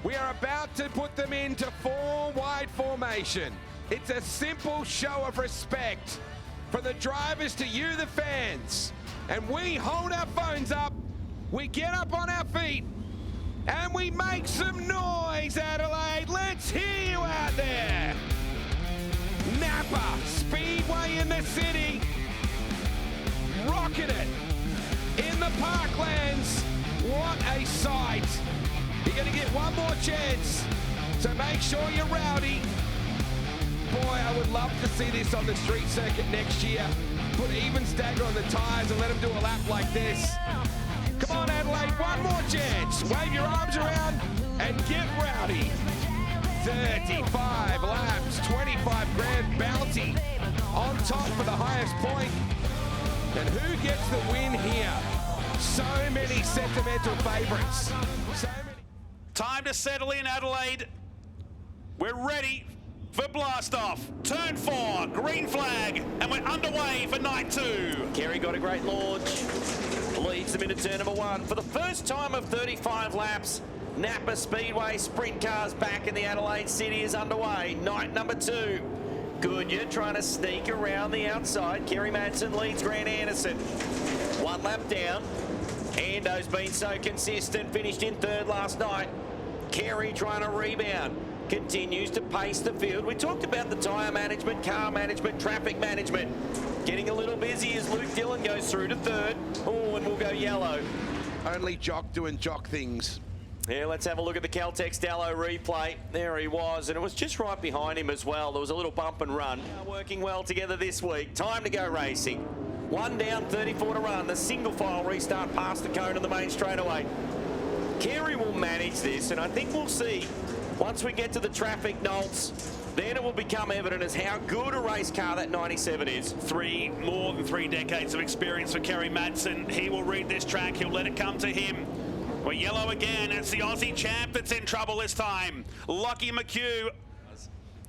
We are about to put them into four-wide formation. It's a simple show of respect for the drivers to you, the fans. And we hold our phones up, we get up on our feet, and we make some noise, Adelaide. Let's hear you out there. Napa Speedway in the city, rocking it in the parklands. What a sight. You're going to get one more chance, so make sure you're rowdy. Boy, I would love to see this on the street circuit next year. Put even stagger on the tyres and let them do a lap like this. Come on, Adelaide, one more chance. Wave your arms around and get rowdy. 35 laps, 25 grand bounty on top for the highest point. And who gets the win here? So many sentimental favourites. So many. Time to settle in, Adelaide. We're ready for blast off. Turn 4, green flag, and we're underway for night 2. Kerry got a great launch. Leads them into turn number 1. For the first time of 35 laps, Napa Speedway Sprint Cars back in the Adelaide City is underway. Night number 2. Goodyear trying to sneak around the outside. Kerry Madsen leads Grant Anderson. 1 lap down. Ando's been so consistent, finished in 3rd last night. Kerry trying to rebound. Continues to pace the field. We talked about the tyre management, car management, traffic management. Getting a little busy as Luke Dillon goes through to 3rd. Oh, and we'll go yellow. Only Jock doing Jock things. Yeah, let's have a look at the Caltex Dallo replay. There he was, and it was just right behind him as well. There was a little bump and run. Working well together this week. Time to go racing. 1 down, 34 to run. The single file restart past the cone of the main straightaway. Kerry will manage this, and I think we'll see once we get to the traffic nolts, then it will become evident as how good a race car that 97 is. More than three decades of experience for Kerry Madsen. He will read this track. He'll let it come to him. We're yellow again. It's the Aussie champ that's in trouble this time. Lockie McHugh.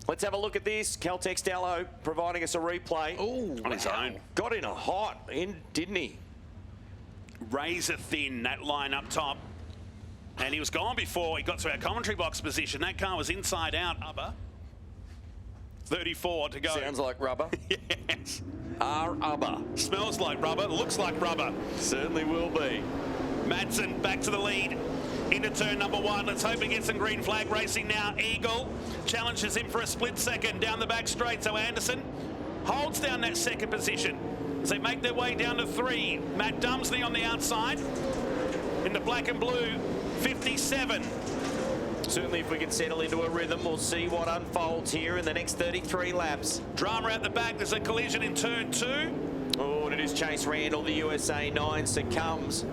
Let's have a look at this. Caltex Dallo providing us a replay. Oh, on his own. Got in a hot, didn't he? Razor thin, that line up top. And he was gone before he got to our commentary box position. That car was inside out. 34 to go. Sounds like rubber. Yes. Rubber. Smells like rubber. Looks like rubber. Certainly will be. Madsen back to the lead. Into turn number 1. Let's hope he gets some green flag racing now. Eagle challenges him for a split second down the back straight. So Anderson holds down that second position as they make their way down to 3. Matt Dumsley on the outside in the black and blue 57. Certainly if we can settle into a rhythm, we'll see what unfolds here in the next 33 laps. Drama out the back. There's a collision in turn 2. Oh, and it is Chase Randall, the USA 9 succumbs.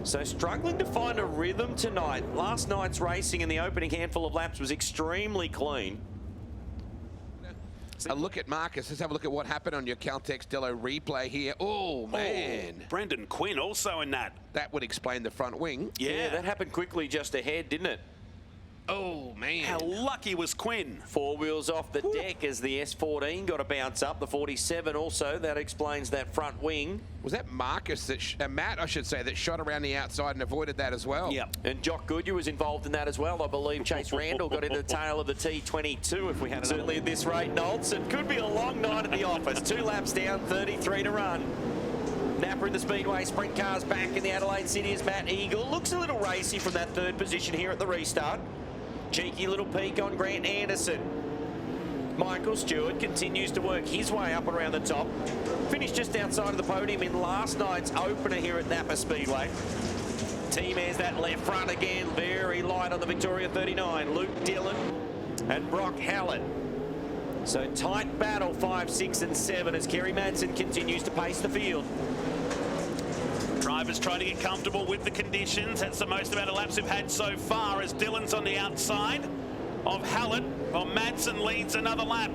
So struggling to find a rhythm tonight. Last night's racing in the opening handful of laps was extremely clean. A look at Marcus. Let's have a look at what happened on your Caltex Dallo replay here. Oh, man. Oh, Brendan Quinn also in that. That would explain the front wing. Yeah, that happened quickly just ahead, didn't it? Oh, man. How lucky was Quinn? 4 wheels off the deck as the S14 got a bounce up. The 47 also, that explains that front wing. Was that Marcus, Matt, I should say, that shot around the outside and avoided that as well? Yeah. And Jock Goodyear was involved in that as well. I believe Chase Randall got into the tail of the T22 if we had certainly at this rate, Nolts. It could be a long night at the office. 2 laps down, 33 to run. Napa in the Speedway Sprint Cars back in the Adelaide City as Matt Eagle. Looks a little racy from that 3rd position here at the restart. Cheeky little peek on Grant Anderson. Michael Stewart continues to work his way up around the top. Finished just outside of the podium in last night's opener here at Napa Speedway. Team has that left front again, very light on the Victoria 39. Luke Dillon and Brock Hallett. So tight battle 5, 6 and 7 as Kerry Madsen continues to pace the field. Drivers trying to get comfortable with the conditions. That's the most amount of laps we've had so far as Dillon's on the outside of Hallett, while Madsen leads another lap.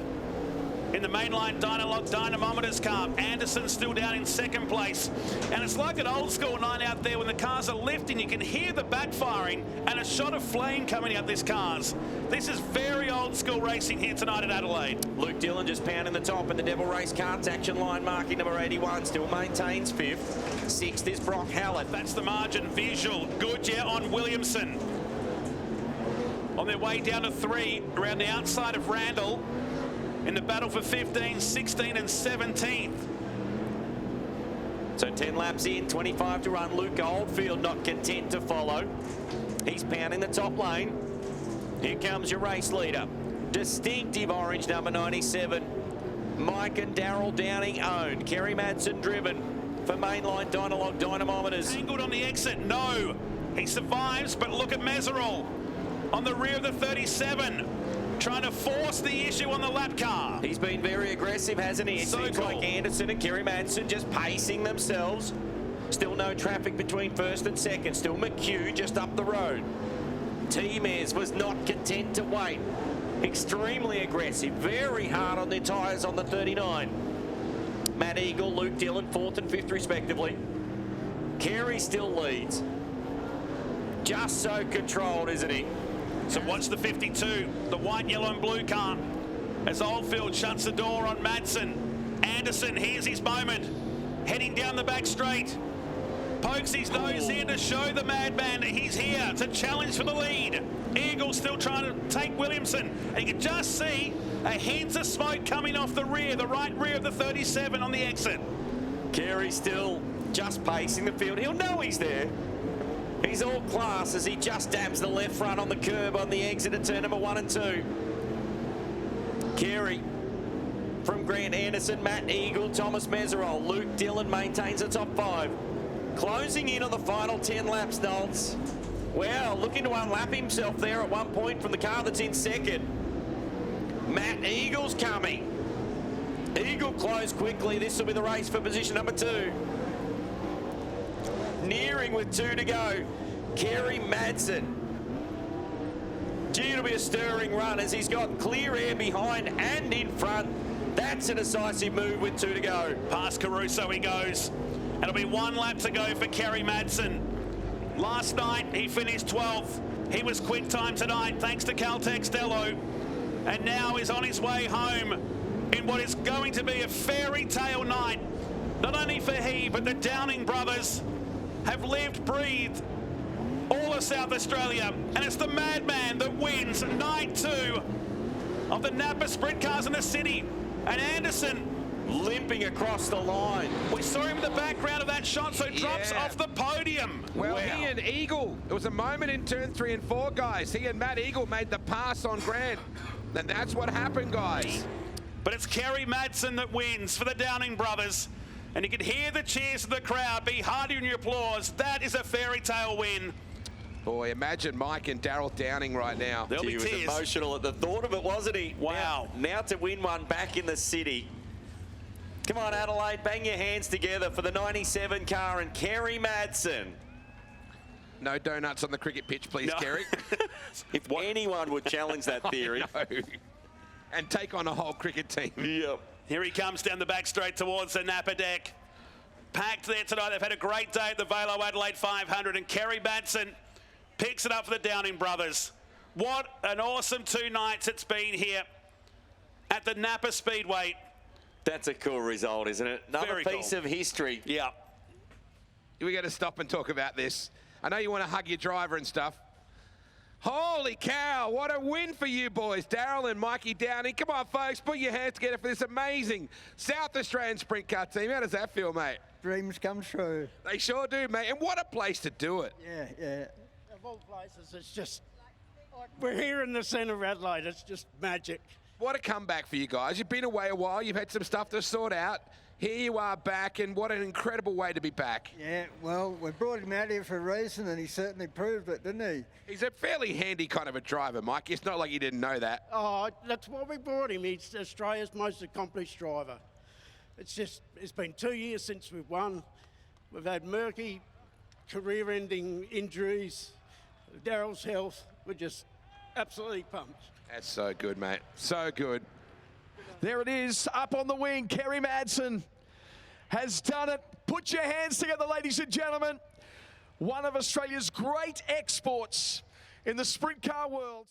In the mainline Dynalog Dynamometers car, Anderson still down in 2nd place. And it's like an old school night out there when the cars are lifting. You can hear the backfiring and a shot of flame coming out this cars. This is very old school racing here tonight at Adelaide. Luke Dillon just pounding the top in the Devil Race Karts action line, marking number 81, still maintains 5th. 6th is Brock Hallett. That's the margin visual. Goodyear on Williamson. their way down to 3 around the outside of Randall in the battle for 15, 16 and 17th. So 10 laps in, 25 to run. Luke Oldfield not content to follow. He's pounding the top lane. Here comes your race leader. Distinctive orange number 97. Mike and Daryl Downing owned. Kerry Madsen driven for mainline Dynalog dynamometers. Angled on the exit, no. He survives, but look at Meserol on the rear of the 37. Trying to force the issue on the lap car. He's been very aggressive, hasn't he? It seems cool. like Anderson and Kerry Madsen just pacing themselves. Still no traffic between first and second. Still McHugh just up the road. T-Mez was not content to wait. Extremely aggressive, very hard on their tyres on the 39. Matt Eagle, Luke Dillon, 4th and 5th respectively. Kerry still leads. Just so controlled, isn't he? So watch the 52, the white, yellow and blue car, as Oldfield shuts the door on Madsen. Anderson, here's his moment, heading down the back straight. Pokes his nose in to show the madman that he's here to challenge for the lead. Eagle still trying to take Williamson, and you can just see a hint of smoke coming off the rear, the right rear of the 37 on the exit. Kerry still just pacing the field. He'll know he's there. He's all class as he just dabs the left front on the curb on the exit at turn number 1 and 2. Kerry from Grant Anderson, Matt Eagle, Thomas Meserol. Luke Dillon maintains the top 5. Closing in on the final 10 laps, Nolts. Well, looking to unlap himself there at one point from the car that's in second. Matt Eagle's coming. Eagle closed quickly. This will be the race for position number 2. Nearing with 2 to go. Kerry Madsen. Gee, it'll be a stirring run as he's got clear air behind and in front. That's a decisive move with 2 to go. Past Caruso he goes. It'll be 1 lap to go for Kerry Madsen. Last night he finished 12th. He was quick time tonight thanks to Caltex Dello. And now is on his way home in what is going to be a fairy tale night. Not only for he, but the Downing brothers have lived, breathed all of South Australia. And it's the madman that wins night 2 of the Napa Sprintcars in the city. And Anderson limping across the line. We saw him in the background of that shot, so drops off the podium. Well, he and Eagle, it was a moment in turn 3 and 4, guys. He and Matt Eagle made the pass on Grant. And that's what happened, guys. But it's Kerry Madsen that wins for the Downing brothers. And you can hear the cheers of the crowd. Be hearty in your applause. That is a fairy tale win. Boy, imagine Mike and Daryl Downing right now. There'll be He was tears. emotional at the thought of it, wasn't he? Wow. Now to win one back in the city. Come on, Adelaide, bang your hands together for the 97 car and Kerry Madsen. No donuts on the cricket pitch, please, Kerry. If anyone would challenge that theory. And take on a whole cricket team. Yep. Here he comes down the back straight towards the Napa deck. Packed there tonight. They've had a great day at the Vailo Adelaide 500, and Kerry Madsen picks it up for the Downing brothers. What an awesome 2 nights it's been here at the Napa Speedway. That's a cool result, isn't it? Another Very piece cool. of history. Yeah. We got to stop and talk about this. I know you want to hug your driver and stuff. Holy cow, what a win for you boys, Daryl and Mikey Downing. Come on, folks, put your hands together for this amazing South Australian sprint car team. How does that feel, mate? Dreams come true. They sure do, mate. And what a place to do it. Yeah. Of all places, it's just, like, we're here in the centre of Adelaide. It's just magic. What a comeback for you guys. You've been away a while. You've had some stuff to sort out. Here you are back, and what an incredible way to be back. Yeah, well, we brought him out here for a reason, and he certainly proved it, didn't he? He's a fairly handy kind of a driver, Mike. It's not like you didn't know that. Oh, that's why we brought him. He's Australia's most accomplished driver. It's been 2 years since we've won. We've had murky, career-ending injuries. Daryl's health, we're just absolutely pumped. That's so good, mate. So good. There it is, up on the wing. Kerry Madsen has done it. Put your hands together, ladies and gentlemen. One of Australia's great exports in the sprint car world.